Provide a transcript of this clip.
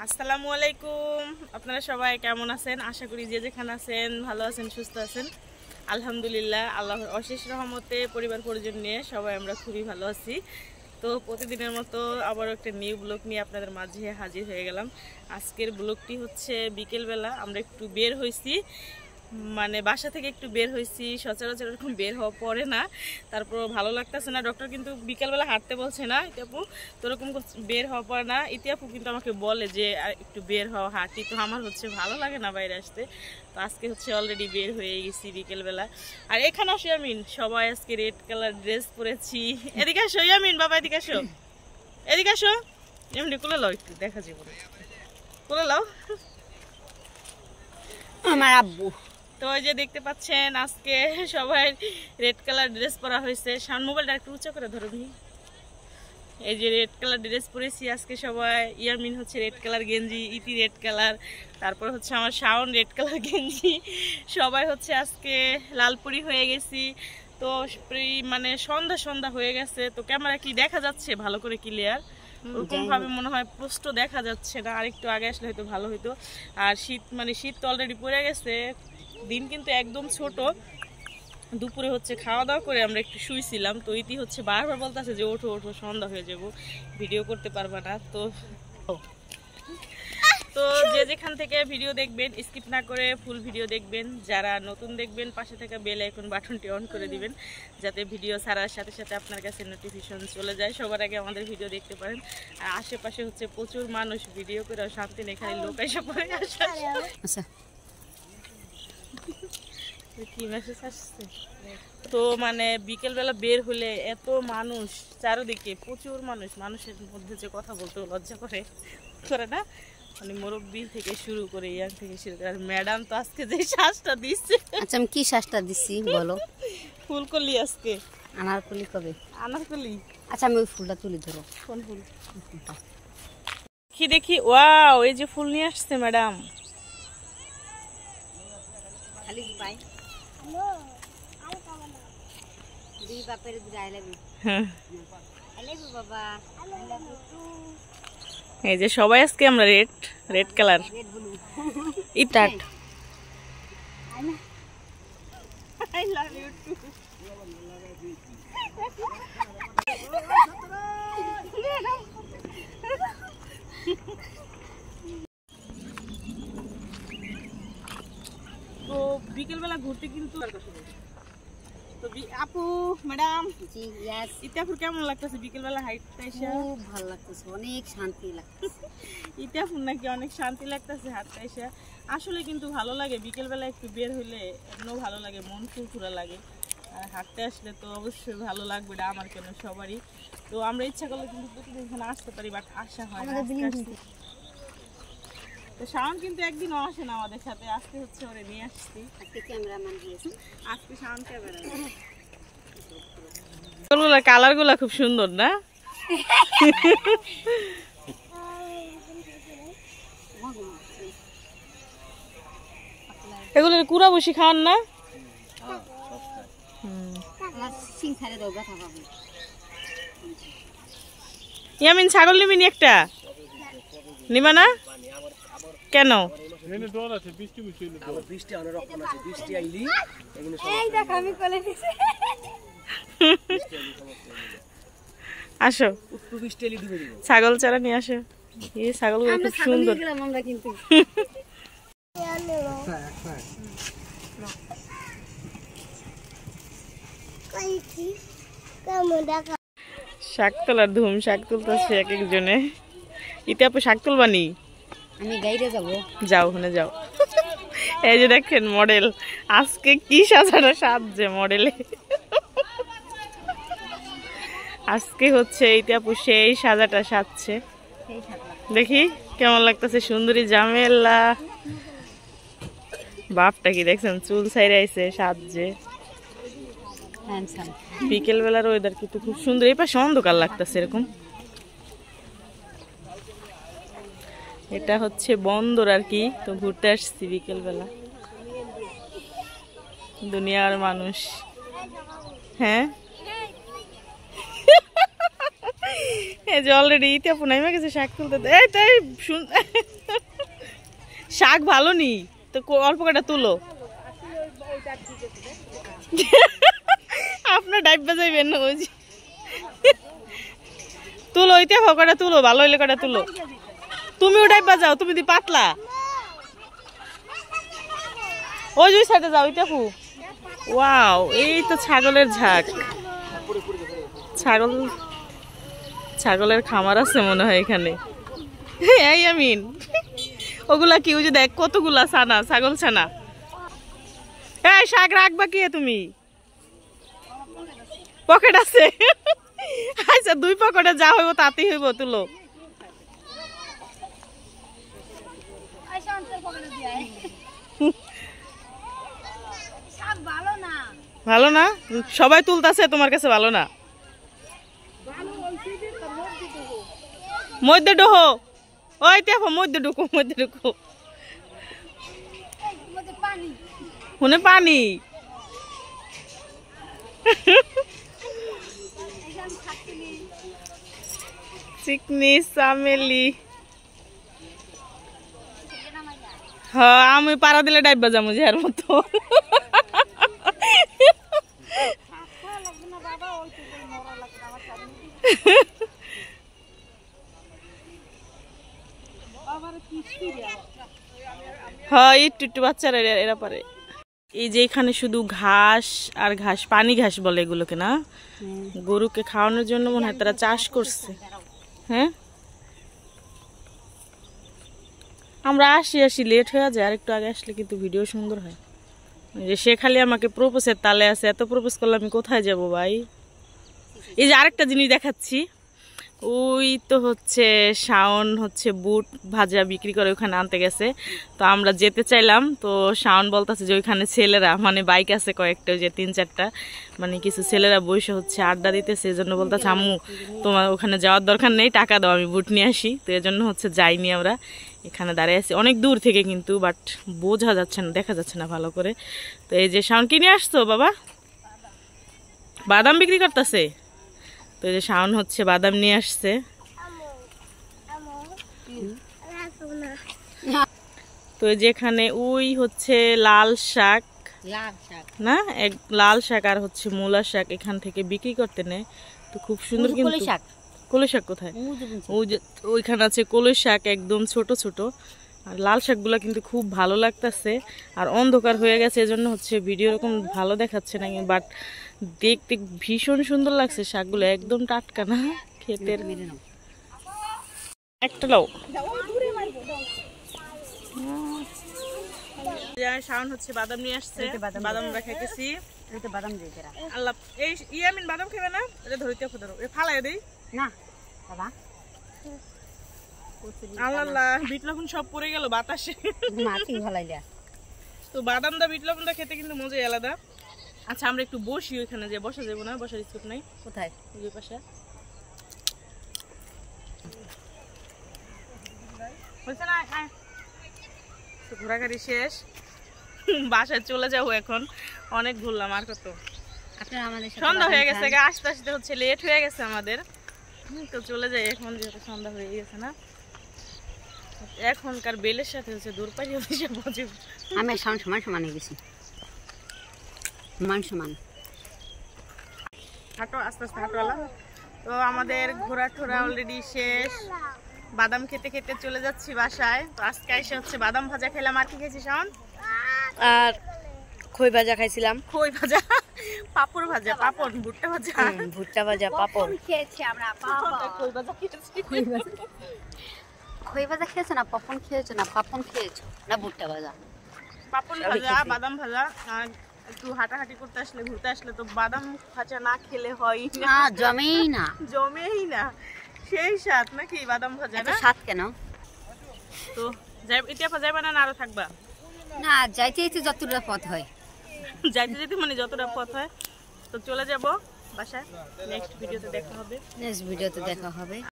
আসসালামু আলাইকুম। আপনারা সবাই কেমন আছেন? আশা করি যে যেখানে আছেন ভালো আছেন, সুস্থ আছেন। আলহামদুলিল্লাহ, আল্লাহর অশেষ রহমতে পরিবার পরিজন নিয়ে সবাই আমরা খুবই ভালো আছি। তো প্রতিদিনের মতো আবারও একটা নিউ ব্লগ নিয়ে আপনাদের মাঝে হাজির হয়ে গেলাম। আজকের ব্লগটি হচ্ছে বিকেলবেলা আমরা একটু বের হয়েছি, মানে বাসা থেকে একটু বের হয়েছি। সচরাচর এরকম বের হওয়া পড়ে না, তারপর ভালো লাগতেছে না। ডক্টর কিন্তু বিকেলবেলা হাঁটতে বলছে না ইতিয়াপু, তো ওরকম বের হওয়া পড়ে না। ইতিয়াপু কিন্তু আমাকে বলে যে একটু বের হওয়া হাঁটি, তো আমার হচ্ছে ভালো লাগে না বাইরে আসতে। তো আজকে হচ্ছে অলরেডি বের হয়ে গেছি বিকেলবেলা। আর এখানে আসো ইয়ামিন, সবাই আজকে রেড কালার ড্রেস পরেছি। এদিকে আসো ইয়ামিন, বাবা এদিকে আসো, এদিকে আসো। এমনি কোলে লাও, একটু দেখা যাবে, কোলে লাও আমার আব্বু। তো ওই যে দেখতে পাচ্ছেন আজকে সবাই রেড কালার ড্রেস পরা হয়েছে। সামনে মোবাইলটা একটু উঁচা করে ধরো। এই যে রেড কালার ড্রেস পরেছি আজকে সবাই। ইয়ামিন হচ্ছে রেড কালার গেঞ্জি, ইতি রেড কালার, তারপর হচ্ছে আমার শাওন রেড কালার গেঞ্জি। সবাই হচ্ছে আজকে লালপুরি হয়ে গেছি। তো মানে সন্ধ্যা সন্ধ্যা হয়ে গেছে। তো ক্যামেরা কি দেখা যাচ্ছে ভালো করে ক্লিয়ার? ওরকম ভাবে মনে হয় স্পষ্ট দেখা যাচ্ছে না, আরেকটু আগে আসলে হয়তো ভালো হইতো। আর শীত তো অলরেডি পড়ে গেছে, দিন কিন্তু একদম ছোট। দুপুরে হচ্ছে খাওয়া দাওয়া করে আমরা একটু শুয়েছিলাম। তো ইতি হচ্ছে বারবার বলতেছে যে ওঠো ওঠো, সন্ধ্যা হয়ে যাবো, ভিডিও করতে পারবা না। তো যে যেখান থেকে ভিডিও দেখবেন স্কিপ না করে ফুল ভিডিও দেখবেন। যারা নতুন দেখবেন পাশে থাকা বেল আইকন বাটনটি অন করে দিবেন, যাতে ভিডিও ছাড়ার সাথে সাথে আপনার কাছে নোটিফিকেশন চলে যায়, সবার আগে আমাদের ভিডিও দেখতে পারেন। আর আশেপাশে হচ্ছে প্রচুর মানুষ, ভিডিও করে শান্তি নেই, খালি লোক এসে পড়ে আসে। আচ্ছা, কি মেসেজ আসছে? তো মানে বিকেলবেলা বের হলে এত মানুষ চারিদিকে, প্রচুর মানুষ, মানুষের মধ্যে যে কথা বলতে লজ্জা করে না, মানে মুরব্বি থেকে শুরু করে ইয়াং থেকে শুরু করে। আর ম্যাডাম তো আজকে যে শ্বাসটা দিচ্ছে। আচ্ছা আমি কি শ্বাসটা দিচ্ছি বলো? ফুলকলি আজকে। আনারকলি কবে? আনারকলি। আচ্ছা আমি ওই ফুলটা তুলি ধরো। কোন ফুল? কি দেখি, ওয়াও, এই যে ফুল নিয়ে আসছে ম্যাডাম। খালি পাই দুই বাপের দুই আই লাভ ইউ। হ্যাঁ, আই লাভ ইউ বাবা, আই লাভ ইউ টু। এই যে সবাই আজকে আমরা রেড কালার। রেড ব্লু ইটাট আই লাভ ইউ টু। তো বিকেলবেলা ঘুরতে কিন্তু তো আপু ম্যাডাম জি यस, ইতিয়াপুর কেমন লাগতেছে বিকেলবেলা হাঁটতে এসে? খুব ভালো লাগতেছে, অনেক শান্তি লাগতেছে। ইতিয়াপুর নাকি অনেক শান্তি লাগতেছে হাঁটতে এসে। আসলে কিন্তু ভালো লাগে বিকেলবেলা একটু বের হইলে, এমনও ভালো লাগে, মন ফুরফুরা লাগে। আর হাঁটতে আসলে তো অবশ্যই ভালো লাগবে, এটা আমার কেন সবারই। তো আমরা ইচ্ছা করলে কিন্তু প্রতিদিন এখানে আসতে পারি, বাট আসা হয় না। তো শাওন কিন্তু একদিনও আসে না আমাদের সাথে, আজকে হচ্ছে ওরে নিয়ে আসছি। আজকে ক্যামেরাম্যান দিয়েছে, আজকে শাওন ক্যামেরা। কালার গুলা খুব সুন্দর না? এগুলো কুড়া বসি খাওয়ান না? ইয়ামিন ছাগল নিবি নি একটা? নিবা না কেন? আসো, ছাগল চারা নিয়ে আসো। এই ছাগলগুলো খুব সুন্দর। শাক তোলার ধুম, শাক তুলতেছে এক একজনে। ইতে আপু শাক তুলবানি? আমি গাইরে যাবো। যাও, ওখানে যাও। এই যে দেখেন মডেল, আজকে কি সাজানো সাজছে মডেলে। আজকে হচ্ছে ইতে আপু সেই সাজাটা সাজছে, দেখি কেমন লাগতেছে। সুন্দরী জামেলা। বাপটা কি দেখছেন, চুল ছাইরে আইছে সাজছে। বিকেল বেলার ওয়েদার কিন্তু খুব সুন্দর। এই পাশে অন্ধকার লাগতেছে এরকম। এটা হচ্ছে বন্দর আর কি। তো ঘুরতে আসছি বিকেল বেলা, দুনিয়ার মানুষ। হ্যাঁ, এই যে অলরেডি ইতে আপু নাইমা গেছে শাক তুলতে। এই তাই শাক ভালো নি তো অল্প কটা তুলো। আপনার ডাইব বাজাইবেন না ওই তুলো ওইতে কটা তুলো, ভালো হইলে কটা তুলো। তুমিও ডাইব বাজাও, তুমি দি পাতলা। ওই যে সাইডে যাও ওইটা ফু। ওয়াও, এই তো ছাগলের ঝাঁক। ছাগলের খামার আছে মনে হয় এখানে। এই আমিন, ওগুলা কি? ওই যে দেখ কতগুলা ছানা, ছাগল ছানা। এই শাক রাখবা কি তুমি? পকেট আছে? আচ্ছা, 2 পকেটে যা হইব তাতেই হইব, তুলো। ভালো না? সবাই তুলতাছে, তোমার কাছে ভালো না? মধ্যে ঢোকো, ওই দেখো মধ্যে ঢুকো, মধ্যে ঢুকো। শুনে পানি। চিকনি চামেলি। হ্যাঁ, আমি পাড়া দিলে ডাইবা যাবো যে এর মতো। হ্যাঁ, একটু বাচ্চারা এরা পারে। এই যে এখানে শুধু ঘাস আর ঘাস, পানি ঘাস বলে এগুলোকে না, গরুকে খাওয়ানোর জন্য মনে হয় তারা চাষ করছে। হ্যাঁ, আমরা আসি লেট হয়ে যায়, আর একটু আগে আসলে কিন্তু ভিডিও সুন্দর হয়। যে সে খালি আমাকে প্রপোজের তালে আছে, এত প্রপোজ করলে আমি কোথায় যাব ভাই। এই যে আরেকটা জিনিস দেখাচ্ছি, ওই তো হচ্ছে শাওন হচ্ছে বুট ভাজা বিক্রি করে, ওখানে আনতে গেছে। তো আমরা যেতে চাইলাম, তো শাওন বলতেছে যে ওইখানে ছেলেরা, মানে বাইক আছে কয়েকটা, যে 3-4টা, মানে কিছু ছেলেরা বসে হচ্ছে আড্ডা দিতেছে। এই জন্য বলতেছে আম্মু তোমার ওখানে যাওয়ার দরকার নেই, টাকা দাও, আমি বুট নিয়ে আসি। তো এই জন্য হচ্ছে যাইনি, আমরা এখানে দাঁড়িয়ে আছি অনেক দূর থেকে, কিন্তু বাট বোঝা যাচ্ছে না, দেখা যাচ্ছে না ভালো করে। তো এই যে শাওন কি নিয়ে আসছো বাবা? বাদাম বিক্রি করতেছে। তো এই যে শাওন হচ্ছে বাদাম নিয়ে আসছে। তো যেখানে ওই হচ্ছে লাল শাক না, লাল শাক আর হচ্ছে মূলা শাক এখান থেকে বিক্রি করতে নেয়। তো খুব সুন্দর। কিন্তু কলই শাক কোথায়? ওই যে ওইখানে আছে কলই শাক, একদম ছোট ছোট। আর লাল শাকগুলো কিন্তু খুব ভালো লাগতেছে, আর অন্ধকার হয়ে গেছে এজন্য হচ্ছে ভিডিও এরকম ভালো দেখাচ্ছে না, বাট দেখতে ভীষণ সুন্দর লাগছে শাকগুলো, একদম টাটকা না ক্ষেতের। একটা লাও। শাওন হচ্ছে বাদাম নিয়ে আসছে, বাদাম আমরা খাইতেছি। আল্লাহ, এই ইয়ামিন বাদাম খাবে না? এটা ধরিতে ধরো, ফালাই দেই না বাবা। আল্লাহ, বিট লবণ সব পড়ে গেল বাতাসে। তো বাদাম দা বিট লবণ দা খেতে কিন্তু মজাই আলাদা। আচ্ছা, আমরা একটু বসি, ওইখানে যে বসা যাবো না, বসার স্কোপ নাই। কোথায়? ওই পাশে। ঘোরাঘুরি শেষ, বাসায় চলে যাবো এখন। অনেক ঘুরলাম, আর কত। সন্ধ্যা হয়ে গেছে, আস্তে আস্তে হচ্ছে লেট হয়ে গেছে আমাদের। তো চলে যাই এখন, যেহেতু সন্ধ্যা হয়ে গেছে না। এখনকার বেলের সাথে হচ্ছে দূরপাড়ি হচ্ছে বজে। আমি সমান সমান গেছি, সমান। হাঁটো, আস্তে আস্তে হাঁটোলা। তো আমাদের ঘোরা ঠোরা অলরেডি শেষ, বাদাম খেতে খেতে চলে যাচ্ছি বাসায়। তো আজকে এসে হচ্ছে বাদাম ভাজা খেলাম। আর কি খেয়েছি শাওন? আর খই ভাজা খাইছিলাম। খই ভাজা, পাপড় ভাজা, পাপড়, ভুট্টা ভাজা, ভুট্টা ভাজা, পাপড় খেয়েছি আমরা। খই ভাজা খেয়েছি। খই ভাজা খেয়েছো না? পাপড় খেয়েছো না? পাপড় খেয়েছো না? ভুট্টা ভাজা, পাপড় ভাজা, বাদাম ভাজা। আর একটু হাঁটাহাঁটি করতে আসলে, ঘুরতে আসলে তো বাদাম ভাজা না খেলে হয় না, জমেই না, জমেই না। সেই স্বাদ নাকি বাদাম ভাজা? না স্বাদ কেন? তো এটা যাইবা না, আরো থাকবা? না, যাইতে যাইতে যতটা পথ হয়, যাইতে যেতে মানে যতটা পথ হয়। তো চলে যাব বাসায়, নেক্সট ভিডিওতে দেখা হবে।